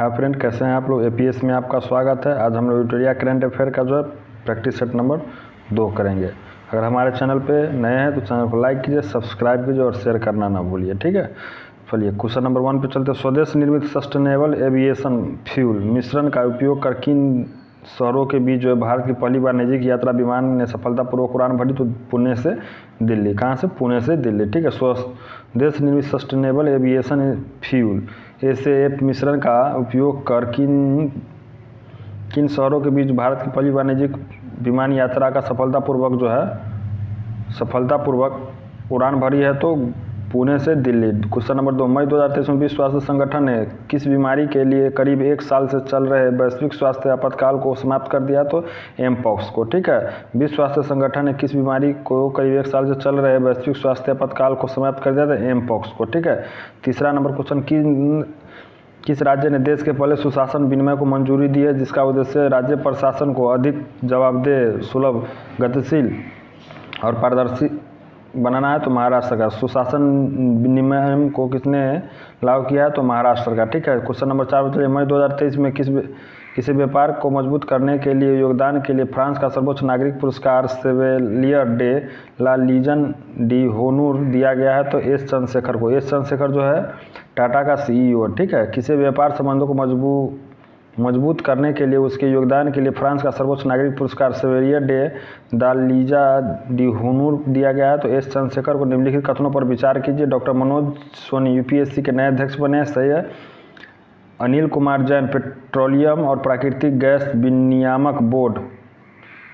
हाँ फ्रेंड, कैसे हैं आप लोग। एपीएस में आपका स्वागत है। आज हम लोग विक्टोरिया करंट अफेयर का जो है प्रैक्टिस सेट नंबर 2 करेंगे। अगर हमारे चैनल पे नए हैं तो चैनल को लाइक कीजिए, सब्सक्राइब कीजिए और शेयर करना ना भूलिए, ठीक है। चलिए क्वेश्चन नंबर 1 पे चलते हैं। स्वदेश निर्मित सस्टेनेबल एविएशन फ्यूल मिश्रण का उपयोग कर किन शहरों के बीच जो है भारत की पहली बार निजी यात्रा विमान ने सफलतापूर्वक उड़ान भरी? तो पुणे से दिल्ली। कहाँ से? पुणे से दिल्ली, ठीक है। स्वदेश निर्मित सस्टेनेबल एविएशन फ्यूल एसएएफ मिश्रण का उपयोग कर किन शहरों के बीच भारत की पहली वाणिज्यिक विमान यात्रा का सफलतापूर्वक उड़ान भरी है? तो पुणे से दिल्ली। क्वेश्चन नंबर 2, मई 2023 में विश्व स्वास्थ्य संगठन ने किस बीमारी के लिए करीब 1 साल से चल रहे वैश्विक स्वास्थ्य आपातकाल को समाप्त कर दिया? तो एमपॉक्स को, ठीक है। विश्व स्वास्थ्य संगठन ने किस बीमारी को करीब 1 साल से चल रहे वैश्विक स्वास्थ्य आपातकाल को समाप्त कर दिया था? एमपॉक्स को, ठीक है। तीसरा नंबर क्वेश्चन, किस राज्य ने देश के पहले सुशासन विनिमय को मंजूरी दी है जिसका उद्देश्य राज्य प्रशासन को अधिक जवाबदेह, सुलभ, गतिशील और पारदर्शी बनाना है? तो महाराष्ट्र का। सुशासन विनिमय को किसने लागू किया है? तो महाराष्ट्र का, ठीक है। क्वेश्चन नंबर 4 बताइए, मई 2023 में किसी व्यापार को मजबूत करने के लिए योगदान के लिए फ्रांस का सर्वोच्च नागरिक पुरस्कार सेवेलियर डे ला लीजन डी होनूर दिया गया है? तो एस चंद्रशेखर को। एस चंद्रशेखर जो है टाटा का सीईओ, ठीक है। किसी व्यापार संबंधों को मजबूत करने के लिए उसके योगदान के लिए फ्रांस का सर्वोच्च नागरिक पुरस्कार सेवेलियर डे द लीजा डी होनूर दिया गया है? तो एस चंद्रशेखर को। निम्नलिखित कथनों पर विचार कीजिए। डॉक्टर मनोज सोनी यूपीएससी के नए अध्यक्ष बने हैं, सही है। अनिल कुमार जैन पेट्रोलियम और प्राकृतिक गैस विनियामक बोर्ड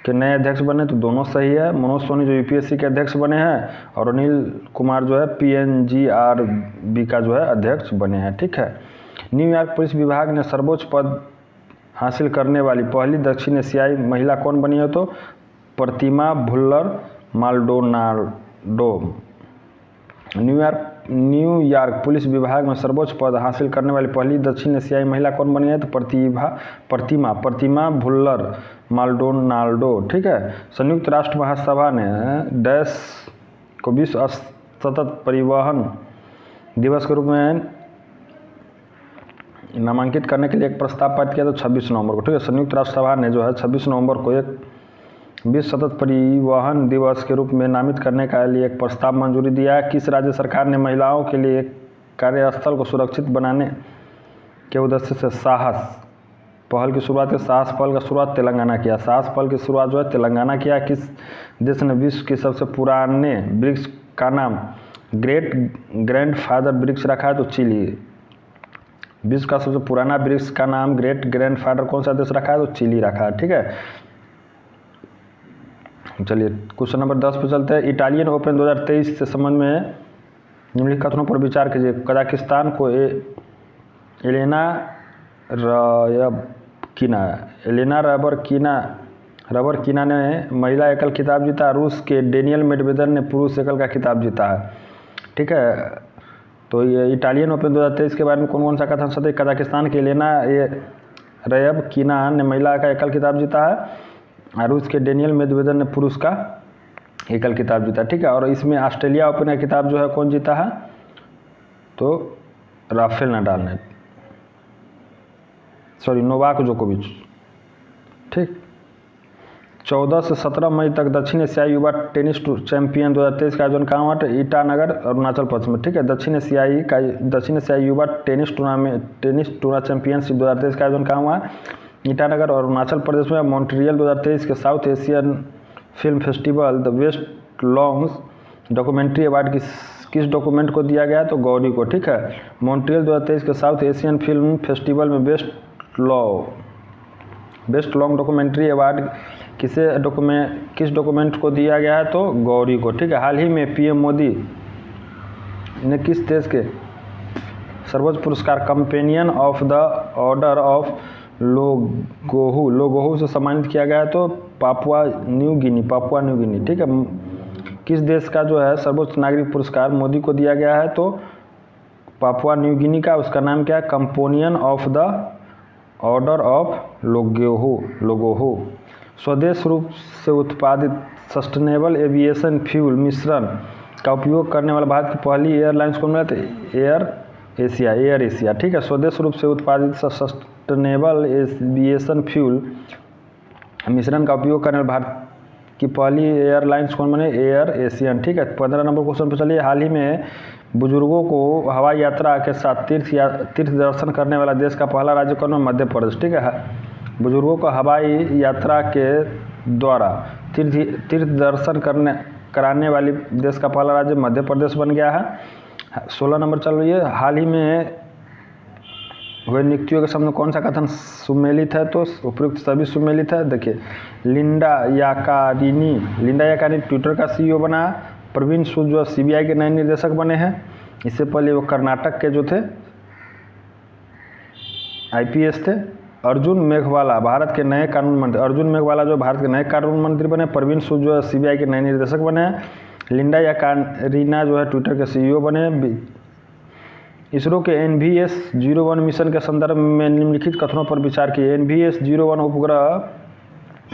के नए अध्यक्ष बने? तो दोनों सही है। मनोज सोनी जो यूपीएससी के अध्यक्ष बने हैं और अनिल कुमार जो है पीएनजीआरबी का जो है अध्यक्ष बने हैं, ठीक है। न्यूयॉर्क पुलिस विभाग ने सर्वोच्च पद हासिल करने वाली पहली दक्षिण एशियाई महिला कौन बनी है? तो प्रतिमा भुल्लर माल्डोनाडो। न्यूयॉर्क पुलिस विभाग में सर्वोच्च पद हासिल करने वाली पहली दक्षिण एशियाई महिला कौन बनी है? तो प्रतिमा भुल्लर माल्डोनाल्डो, ठीक है। संयुक्त राष्ट्र महासभा ने डैश को विश्व सतत परिवहन दिवस के रूप में नामांकित करने के लिए एक प्रस्ताव पारित किया था 26 नवंबर को, ठीक है। संयुक्त राष्ट्र सभा ने जो है 26 नवंबर को एक विश्व सतत परिवहन दिवस के रूप में नामित करने के लिए एक प्रस्ताव मंजूरी दिया है। किस राज्य सरकार ने महिलाओं के लिए एक कार्यस्थल को सुरक्षित बनाने के उद्देश्य से साहस पहल की शुरुआत की? साहस पहल का शुरुआत तेलंगाना किया। साहस पहल की शुरुआत जो है तेलंगाना किया। किस देश ने विश्व के सबसे पुराने वृक्ष का नाम ग्रेट ग्रैंडफादर वृक्ष रखा है? तो चिली। विश्व का सबसे पुराना वृक्ष का नाम ग्रेट ग्रैंडफादर कौन सा देश रखा है? तो चिली रखा है, ठीक है। चलिए क्वेश्चन नंबर 10 पे चलते हैं। इटालियन ओपन 2023 से संबंध में निम्नलिखित कथनों पर विचार कीजिए। कजाकिस्तान को एलेना रबरकिना ने महिला एकल खिताब जीता। रूस के डेनियल मेडवेदेव ने पुरुष एकल का खिताब जीता है, ठीक है। तो ये इटालियन ओपन 2023 के बारे में कौन कौन सा कथन सत्य? कजाकिस्तान के एलेना रबरकिना ने महिला का एकल खिताब जीता है और रूस के डेनियल मेडवेदेव ने पुरुष का एकल खिताब जीता, ठीक है। और इसमें ऑस्ट्रेलिया ओपन का खिताब जो है कौन जीता है? तो राफेल नडाल ने, नोवाक जोकोविच, ठीक। 14 से 17 मई तक दक्षिण एशियाई युवा टेनिस चैंपियन 2023 का आयोजन कहाँ हुआ? ईटानगर अरुणाचल प्रदेश में, ठीक है। दक्षिण एशियाई युवा टेनिस चैंपियनशिप 2023 का आयोजन कहाँ हुआ? ईटानगर और अरुणाचल प्रदेश में। मॉन्ट्रियल 2023 के south Asian film festival the best long documentary award किस डॉक्यूमेंट को दिया गया? तो गौरी को, ठीक है। मॉन्ट्रियल 2023 के साउथ एशियन फिल्म फेस्टिवल में बेस्ट लॉन्ग डॉक्यूमेंट्री अवार्ड किस डॉक्यूमेंट को दिया गया है? तो गौरी को, ठीक है। हाल ही में पीएम मोदी ने किस देश के सर्वोच्च पुरस्कार companion of the order of लोगोहू से सम्मानित किया गया है? तो पापुआ न्यू गिनी, ठीक है। किस देश का जो है सर्वोच्च नागरिक पुरस्कार मोदी को दिया गया है? तो पापुआ न्यू गिनी का। उसका नाम क्या है? Companion of the order of लोगोहू। स्वदेश रूप से उत्पादित सस्टेनेबल एविएशन फ्यूल मिश्रण का उपयोग करने वाला भारत की पहली एयरलाइंस कौन है? तो एयर एशिया, एयर एशिया, ठीक है। स्वदेश रूप से उत्पादित सस्टेनेबल एविएशन फ्यूल मिश्रण का उपयोग करने वाले भारत की पहली एयरलाइंस कौन बने? एयर एशियन, ठीक है। 15 नंबर क्वेश्चन पर चलिए। हाल ही में बुजुर्गों को हवाई यात्रा के साथ तीर्थ दर्शन करने वाला देश का पहला राज्य कौन है? मध्य प्रदेश, ठीक है। बुजुर्गों को हवाई यात्रा के द्वारा तीर्थ दर्शन कराने वाली देश का पहला राज्य मध्य प्रदेश बन गया है। 16 नंबर चल रही है। हाल ही में हुए नियुक्तियों के सामने कौन सा कथन सुमेलित है? तो उपयुक्त सभी सुमेलित है। देखिए, लिंडा याकानी ट्विटर का सीईओ बना। प्रवीण सूद जो सीबीआई के नए निर्देशक बने हैं। इससे पहले वो कर्नाटक के जो थे आईपीएस थे। अर्जुन मेघवाला भारत के नए कानून मंत्री, अर्जुन मेघवाला जो भारत के नए कानून मंत्री बने। प्रवीण सूद जो है सीबीआई के नए निर्देशक बने हैं। लिंडा याकारिना जो है ट्विटर के सीईओ बने। इसरो के NVS-01 मिशन के संदर्भ में निम्नलिखित कथनों पर विचार किए। NVS-01 उपग्रह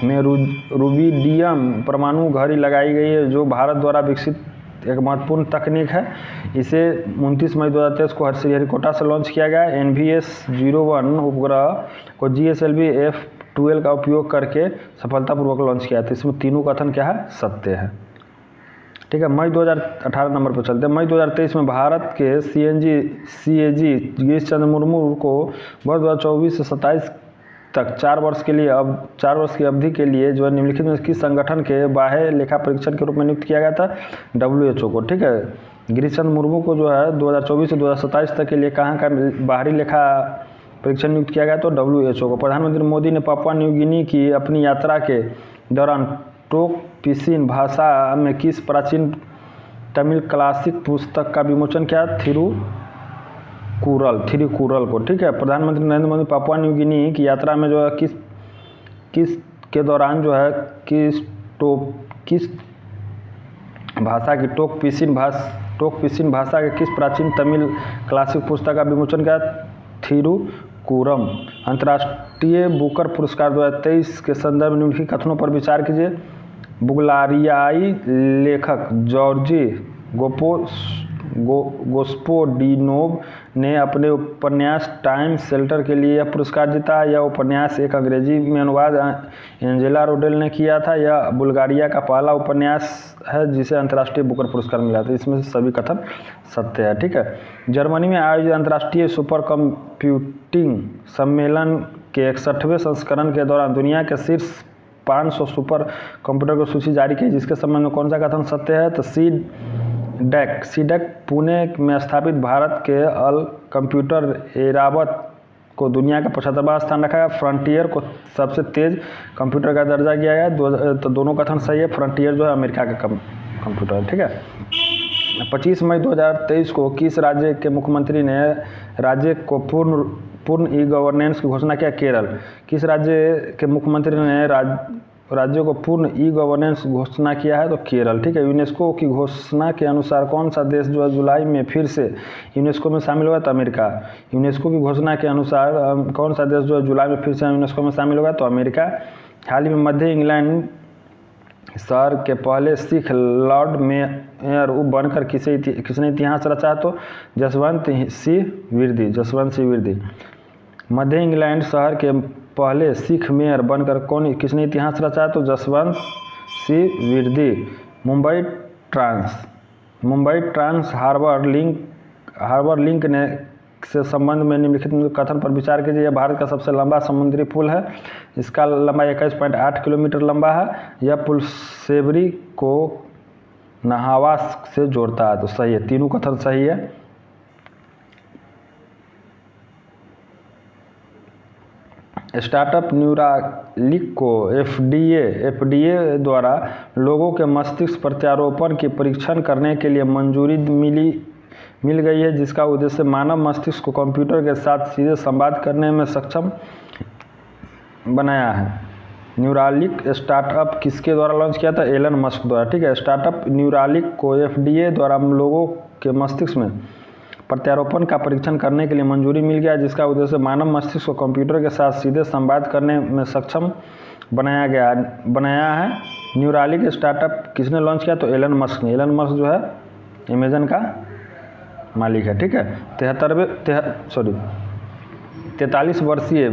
में रुबिडियम परमाणु घड़ी लगाई गई है, जो भारत द्वारा विकसित एक महत्वपूर्ण तकनीक है। इसे 29 मई 2023 को श्रीहरिकोटा से लॉन्च किया गया। NVS-01 उपग्रह को GSLV F12 का उपयोग करके सफलतापूर्वक लॉन्च किया था। इसमें तीनों कथन क्या है? सत्य है, ठीक है। मई 2018 नंबर पर चलते हैं। मई 2023 में भारत के CAG गिरीश चंद्र मुर्मू को वर्ष 2024 से 27 तक 4 वर्ष की अवधि के लिए जो है निम्नलिखित में किस संगठन के बाह्य लेखा परीक्षक के रूप में नियुक्त किया गया था? WHO को, ठीक है। गिरीश चंद्र मुर्मू को जो है 2024 से 2027 तक के लिए कहाँ का बाहरी लेखा परीक्षण नियुक्त किया गया? तो WHO को। प्रधानमंत्री मोदी ने पापुआ न्यू गिनी की अपनी यात्रा के दौरान टोक पिसिन भाषा में किस प्राचीन तमिल क्लासिक पुस्तक का विमोचन किया? थिरुकुरल को, ठीक है। प्रधानमंत्री Narendra Modi Papua New Guinea की यात्रा में जो है किस के दौरान जो है किस भाषा की टोक पिसिन भाषा के किस प्राचीन तमिल क्लासिक पुस्तक का विमोचन किया? थिरुकुरम। अंतर्राष्ट्रीय बुकर पुरस्कार 2023 के संदर्भ में निम्नलिखित कथनों पर विचार कीजिए। बुल्गारियाई लेखक जॉर्जी गोस्पोडिनोव ने अपने उपन्यास टाइम शेल्टर के लिए यह पुरस्कार जीता। यह उपन्यास एक अंग्रेजी में अनुवाद एंजेला रोडेल ने किया था। यह बुल्गारिया का पहला उपन्यास है जिसे अंतर्राष्ट्रीय बुकर पुरस्कार मिला था। इसमें से सभी कथन सत्य है, ठीक है। जर्मनी में आयोजित अंतर्राष्ट्रीय सुपर कंप्यूटिंग सम्मेलन के 61वें संस्करण के दौरान दुनिया के शीर्ष 500 सुपर कंप्यूटर की सूची जारी की, जिसके संबंध में कौन सा कथन सत्य है? तो सीडेक पुणे में स्थापित भारत के अल कंप्यूटर एरावत को दुनिया का 75वां स्थान रखा गया। फ्रंटियर को सबसे तेज कंप्यूटर का दर्जा दिया गया। तो दोनों कथन सही है। फ्रंटियर जो है अमेरिका का कंप्यूटर है, ठीक है। 25 मई 2023 को किस राज्य के मुख्यमंत्री ने राज्य को पूर्ण ई गवर्नेंस की घोषणा किया? केरल। किस राज्य के मुख्यमंत्री ने राज्यों को पूर्ण ई गवर्नेंस घोषणा किया है? तो केरल, ठीक है। यूनेस्को की घोषणा के अनुसार कौन सा देश जो है जुलाई में फिर से यूनेस्को में शामिल होगा? तो अमेरिका। यूनेस्को की घोषणा के अनुसार कौन सा देश जो है जुलाई में फिर से यूनेस्को में शामिल होगा? तो अमेरिका। हाल ही में मध्य इंग्लैंड शहर के पहले सिख लॉर्ड मेयर बनकर किसने इतिहास रचा? तो जसवंत सिंह विरदी। मध्य इंग्लैंड शहर के पहले सिख मेयर बनकर किसने इतिहास रचा? तो Jaswant Singh Virdi. Mumbai trans harbour link ने से संबंध में निम्नलिखित कथन पर विचार कीजिए। यह भारत का सबसे लंबा समुद्री पुल है। इसका लंबाई 21.8 किलोमीटर लंबा है। यह पुल सेवरी को नहावास से जोड़ता है। तो सही है, तीनों कथन सही है। स्टार्टअप न्यूरालिंक को एफडीए द्वारा लोगों के मस्तिष्क प्रत्यारोपण के परीक्षण करने के लिए मंजूरी मिल गई है, जिसका उद्देश्य मानव मस्तिष्क को कंप्यूटर के साथ सीधे संवाद करने में सक्षम बनाया है। न्यूरालिंक स्टार्टअप किसके द्वारा लॉन्च किया था? एलन मस्क द्वारा, ठीक है। स्टार्टअप न्यूरालिंक को एफडीए द्वारा लोगों के मस्तिष्क में प्रत्यारोपण का परीक्षण करने के लिए मंजूरी मिल गया, जिसका उद्देश्य मानव मस्तिष्क को कंप्यूटर के साथ सीधे संवाद करने में सक्षम बनाया है। न्यूरालिंक स्टार्टअप किसने लॉन्च किया? तो एलन मस्क ने। एलन मस्क जो है अमेजन का मालिक है। ठीक है। 43 वर्षीय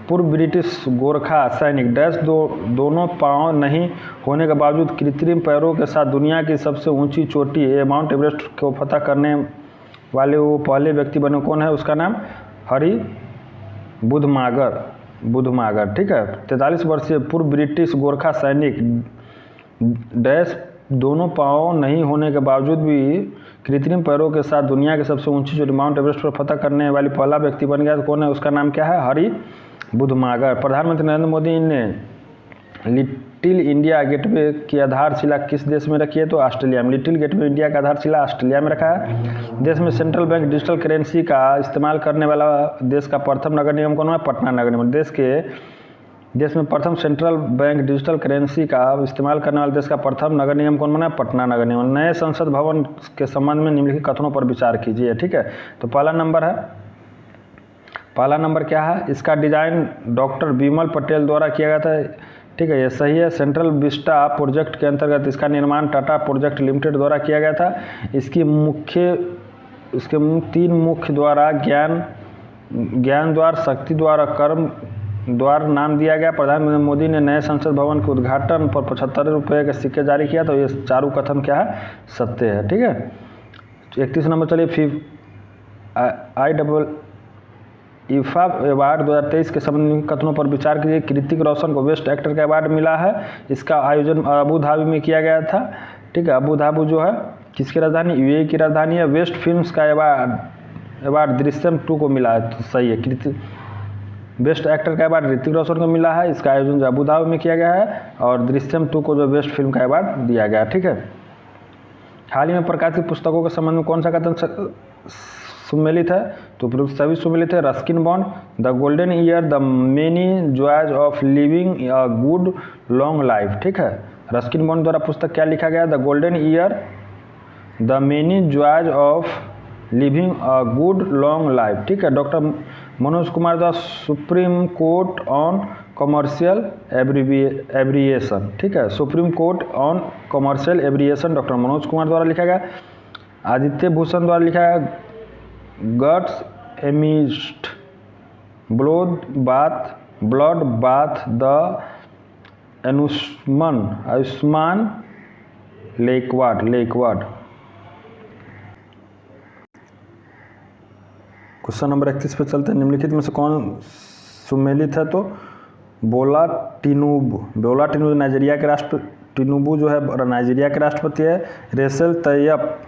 पूर्व ब्रिटिश गोरखा सैनिक डैश दोनों पांव नहीं होने के बावजूद कृत्रिम पैरों के साथ दुनिया की सबसे ऊंची चोटी माउंट एवरेस्ट को फतह करने वाले वो पहले व्यक्ति बने। कौन है? उसका नाम हरी बुधमागर। ठीक है। 43 वर्षीय पूर्व ब्रिटिश गोरखा सैनिक डैश दोनों पांव नहीं होने के बावजूद भी कृत्रिम पैरों के साथ दुनिया की सबसे ऊंची चोटी माउंट एवरेस्ट पर फतह करने वाली पहला व्यक्ति बन गया। तो कौन है? उसका नाम क्या है? हरी बुधमागर। प्रधानमंत्री नरेंद्र मोदी ने लिटिल इंडिया गेटवे की आधारशिला किस देश में रखी है? तो ऑस्ट्रेलिया में। लिटिल गेटवे इंडिया का आधारशिला ऑस्ट्रेलिया में रखा है। देश में सेंट्रल बैंक डिजिटल करेंसी का इस्तेमाल करने वाला देश का प्रथम नगर निगम कौन है? पटना नगर निगम। देश में प्रथम सेंट्रल बैंक डिजिटल करेंसी का इस्तेमाल करने वाले देश का प्रथम नगर निगम कौन बना? पटना नगर निगम। नए संसद भवन के संबंध में निम्नलिखित कथनों पर विचार कीजिए। ठीक है। तो पहला नंबर क्या है? इसका डिजाइन डॉक्टर बिमल पटेल द्वारा किया गया था। ठीक है, ये सही है। सेंट्रल विस्टा प्रोजेक्ट के अंतर्गत इसका निर्माण टाटा प्रोजेक्ट लिमिटेड द्वारा किया गया था। इसके 3 मुख्य द्वारा ज्ञान द्वार, शक्ति द्वार और कर्म द्वार नाम दिया गया। प्रधानमंत्री मोदी ने नए संसद भवन के उद्घाटन पर 75 रुपये के सिक्के जारी किया। तो ये चारों कथन क्या है? सत्य है। ठीक है। 31 नंबर चलिए। IFA अवार्ड 2023 के संबंधित कथनों पर विचार कीजिए। ऋतिक रोशन को बेस्ट एक्टर का अवार्ड मिला है। इसका आयोजन अबू धाबी में किया गया था। ठीक है। अबू धाबी जो है किसकी राजधानी? UAE की राजधानी है। बेस्ट फिल्म्स का अवार्ड दृश्यम 2 को मिला है। तो सही है। बेस्ट एक्टर का अवार्ड ऋतिक रोशन को मिला है। इसका आयोजन जो अबू धाबी में किया गया है और दृश्यम 2 को जो बेस्ट फिल्म का अवार्ड दिया गया। ठीक है। हाल ही में प्रकाशित पुस्तकों के संबंध में कौन सा कथन सुमेलित है? तो सभी सुमेलित है। Ruskin Bond, the golden year, the many joys of living a good long life. ठीक है। रस्किन बॉन्ड द्वारा पुस्तक क्या लिखा गया? The golden year, the many joys of living a good long life. ठीक है। डॉक्टर मनोज कुमार द्वारा Supreme Court on commercial arbitration. ठीक है। Supreme Court on commercial arbitration doctor Manoj Kumar द्वारा लिखा गया। आदित्य भूषण द्वारा लिखा है guts amidst blood bath the Ayushman लेकवाड। क्वेश्चन नंबर 31 पे चलते हैं। निम्नलिखित में से कौन सुमेलित है? तो बोला टिनूबू नाइजीरिया के टिनूबू जो है नाइजीरिया के राष्ट्रपति है। रेसेल तैयब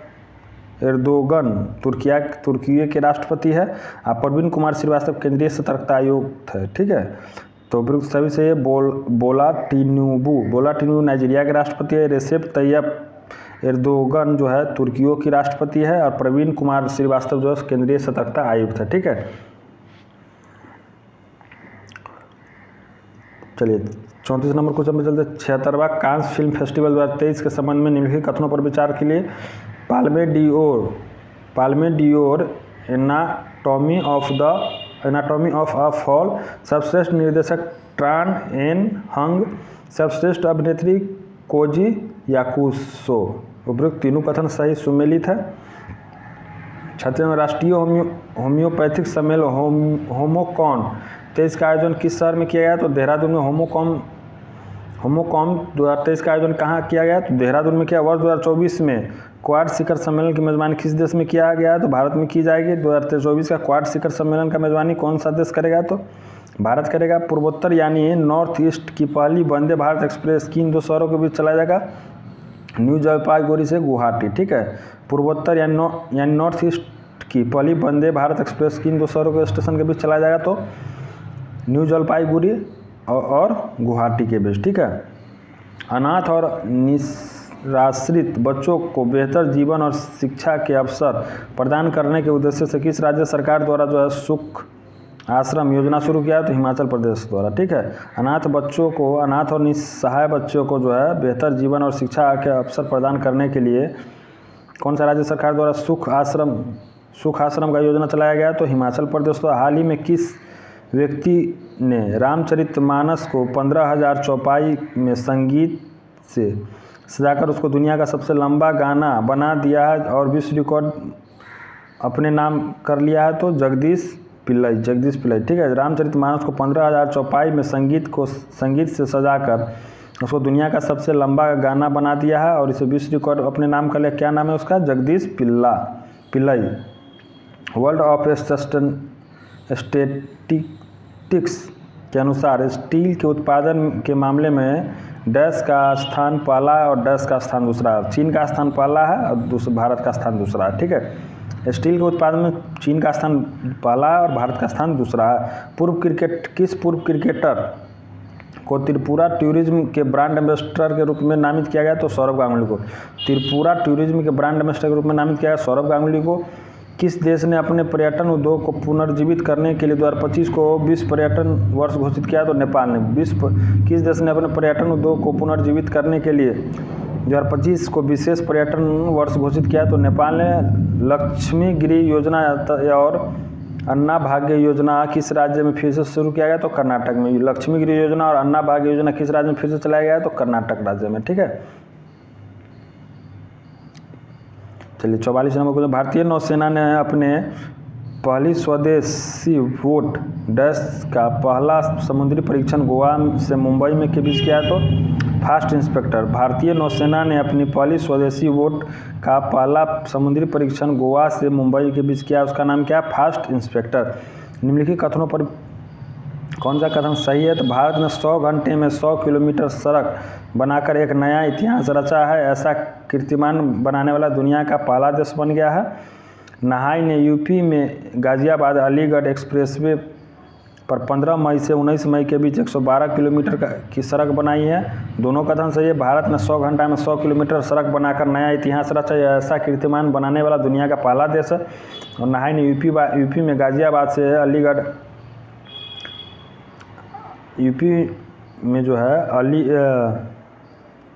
एर्दोगन तुर्की के राष्ट्रपति है। प्रवीण कुमार श्रीवास्तव केंद्रीय सतर्कता आयुक्त है। ठीक है। तो सभी से ये बोला टिनूबू नाइजीरिया के राष्ट्रपति है। रेसेप तैयब एर्दोगन जो है तुर्कियों की राष्ट्रपति है और प्रवीण कुमार श्रीवास्तव जो है केंद्रीय सतर्कता आयुक्त है। ठीक है। चलिए 34 नंबर क्वेश्चन में चलते। 76वां कांस फिल्म फेस्टिवल 2023 के संबंध में निम्नलिखित कथनों पर विचार के लिए Palme Dior anatomy of a fall, सर्वश्रेष्ठ निर्देशक ट्रान एन हंग, सर्वश्रेष्ठ अभिनेत्री कोजी याकुसो। उपयुक्त तीनों कथन सही सुमेलित है। 36वां राष्ट्रीय होम्योपैथिक सम्मेलन होमोकॉन 23 का आयोजन किस शहर में किया गया? तो देहरादून में। होमोकॉम 2023 का आयोजन कहाँ किया गया? तो देहरादून में किया। वर्ष 2024 में क्वाड शिखर सम्मेलन की मेजबानी किस देश में किया गया? तो भारत में की जाएगी। 2024 का क्वाड शिखर सम्मेलन का मेजबानी कौन सा देश करेगा? तो भारत करेगा। पूर्वोत्तर यानी नॉर्थ ईस्ट की पहली वंदे भारत एक्सप्रेस किन 2 शहरों के बीच चलाया जाएगा? न्यू जलपाईगुड़ी से गुवाहाटी। ठीक है। पूर्वोत्तर यानी नॉर्थ ईस्ट की पहली वंदे भारत एक्सप्रेस किन 2 शहरों के स्टेशन के बीच चलाया जाएगा? तो न्यू जलपाईगुड़ी और गुवाहाटी के बीच। ठीक है। अनाथ और निराश्रित बच्चों को बेहतर जीवन और शिक्षा के अवसर प्रदान करने के उद्देश्य से किस राज्य सरकार द्वारा जो है सुख आश्रम योजना शुरू किया है? तो हिमाचल प्रदेश द्वारा। ठीक है। अनाथ और निस्सहाय बच्चों को जो है बेहतर जीवन और शिक्षा के अवसर प्रदान करने के लिए कौन सा राज्य सरकार द्वारा सुख आश्रम का योजना चलाया गया? तो हिमाचल प्रदेश। तो हाल ही में किस व्यक्ति ने रामचरितमानस को 15,000 चौपाई में संगीत से सजाकर उसको दुनिया का सबसे लंबा गाना बना दिया है और विश्व रिकॉर्ड अपने नाम कर लिया है तो जगदीश पिल्लई, ठीक है। रामचरितमानस को 15,000 चौपाई में संगीत से सजाकर उसको दुनिया का सबसे लंबा गाना बना दिया है और इसे विश्व रिकॉर्ड अपने नाम कर लिया। क्या नाम है उसका? Jagdish Pillai. World of statistics के अनुसार स्टील के उत्पादन के मामले में डैश का स्थान पहला और डैश का स्थान दूसरा। चीन का स्थान पहला है और भारत का स्थान दूसरा है, ठीक है। स्टील के उत्पादन में चीन का स्थान पहला है और भारत का स्थान दूसरा है। किस पूर्व क्रिकेटर को त्रिपुरा टूरिज्म के ब्रांड एम्बेसडर के रूप में नामित किया गया? तो सौरभ गांगुली को। त्रिपुरा टूरिज्म के ब्रांड एम्बेसडर के रूप में नामित किया गया सौरभ गांगुली को। किस देश ने अपने पर्यटन उद्योग को पुनर्जीवित करने के लिए 2025 को विश्व पर्यटन वर्ष घोषित किया? तो नेपाल ने। किस देश ने अपने पर्यटन उद्योग को पुनर्जीवित करने के लिए 2025 को विशेष पर्यटन वर्ष घोषित किया? तो नेपाल ने। लक्ष्मी गिरी योजना और अन्ना भाग्य योजना किस राज्य में फिर से शुरू किया गया? तो कर्नाटक में। लक्ष्मी गिरी योजना और अन्ना भाग्य योजना किस राज्य में फिर से चलाया गया? तो कर्नाटक राज्य में, ठीक है। चलिए 44 नंबर क्वेश्चन। भारतीय नौसेना ने अपने पहली स्वदेशी वोट डैश का पहला समुद्री परीक्षण गोवा से मुंबई में के बीच किया? तो फास्ट इंस्पेक्टर। भारतीय नौसेना ने अपनी पहली स्वदेशी वोट का पहला समुद्री परीक्षण गोवा से मुंबई के बीच किया, उसका नाम क्या? Fast inspector. निम्नलिखित कथनों पर कौन सा कथन सही है? तो भारत ने 100 घंटे में 100 किलोमीटर सड़क बनाकर एक नया इतिहास रचा है। ऐसा कीर्तिमान बनाने वाला दुनिया का पहला देश बन गया है। नहाई ने यूपी में गाजियाबाद अलीगढ़ एक्सप्रेसवे पर 15 मई से 19 मई के बीच 112 किलोमीटर की सड़क बनाई है। दोनों कथन सही है। भारत ने 100 घंटा में 100 किलोमीटर सड़क बनाकर नया इतिहास रचा। ऐसा कीर्तिमान बनाने वाला दुनिया का पहला देश है। और नहाई ने यूपी में गाजियाबाद से अलीगढ़ यूपी में जो है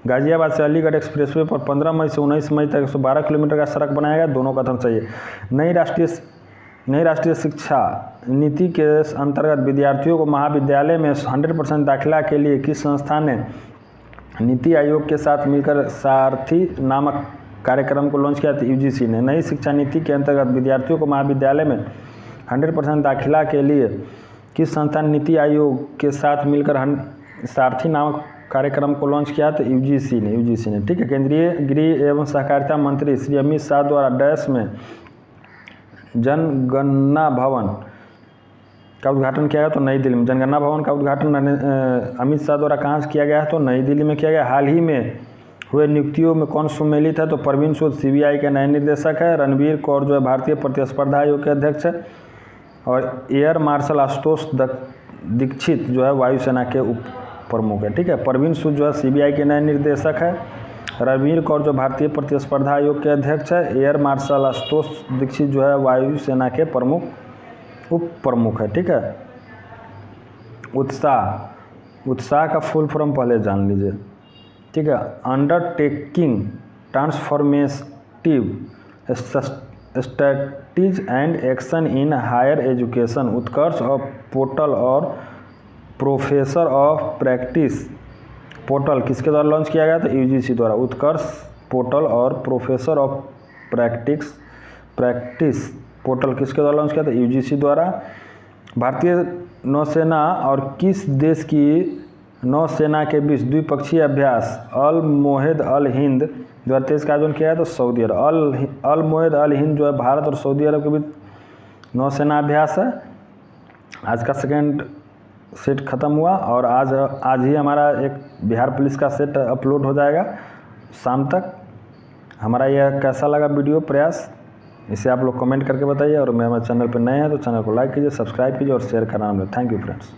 गाजियाबाद से अलीगढ़ एक्सप्रेसवे पर 15 मई से 19 मई तक 112 किलोमीटर का सड़क बनाया गया। दोनों कथन सही है। नई राष्ट्रीय शिक्षा नीति के अंतर्गत विद्यार्थियों को महाविद्यालय में 100% दाखिला के लिए किस संस्था ने नीति आयोग के साथ मिलकर सारथी नामक कार्यक्रम को लॉन्च किया? था यूजीसी ने। नई शिक्षा नीति के अंतर्गत विद्यार्थियों को महाविद्यालय में 100% दाखिला के लिए किस संस्था ने नीति आयोग के साथ मिलकर सारथी नामक कार्यक्रम को लॉन्च किया? तो यूजीसी ने, ठीक है। केंद्रीय गृह एवं सहकारिता मंत्री श्री अमित शाह द्वारा डैश में जनगणना भवन का उद्घाटन किया गया? तो नई दिल्ली में। जनगणना भवन का उद्घाटन अमित शाह द्वारा कहाँ से किया गया है? तो नई दिल्ली में किया गया। हाल ही में हुए नियुक्तियों में कौन सम्मिलित है? तो परवीन सूद सीबीआई के नए निर्देशक है। रणबीर कौर जो है भारतीय प्रतिस्पर्धा आयोग के अध्यक्ष है। और एयर मार्शल आशुतोष दीक्षित जो है वायुसेना के उप प्रमुख है, ठीक है। परवीन सूद जो है सीबीआई के नए निर्देशक है। रणबीर कौर जो भारतीय प्रतिस्पर्धा आयोग के अध्यक्ष है। एयर मार्शल आशुतोष दीक्षित जो है वायुसेना के उप प्रमुख है, ठीक है। उत्साह का फुल फॉर्म पहले जान लीजिए, ठीक है। Undertaking transformative strategies and action in higher education. Utkarsh of portal और प्रोफेसर ऑफ प्रैक्टिस पोर्टल किसके द्वारा लॉन्च किया गया? तो यूजीसी द्वारा। उत्कर्ष पोर्टल और प्रोफेसर ऑफ प्रैक्टिस पोर्टल किसके द्वारा लॉन्च किया? था यूजीसी द्वारा। भारतीय नौसेना और किस देश की नौसेना के बीच द्विपक्षीय अभ्यास अल मोहेद अल हिंद 2023 का आयोजन किया है? तो सऊदी अरब। अल मोहेद अल हिंद जो है भारत और सऊदी अरब के बीच नौसेना अभ्यास है। आज का सेकेंड सेट ख़त्म हुआ और आज ही हमारा एक बिहार पुलिस का सेट अपलोड हो जाएगा शाम तक। हमारा यह कैसा लगा वीडियो प्रयास, इसे आप लोग कमेंट करके बताइए। और मैं हमारे चैनल पर नए हैं तो चैनल को लाइक कीजिए, सब्सक्राइब कीजिए और शेयर करना। Thank you friends.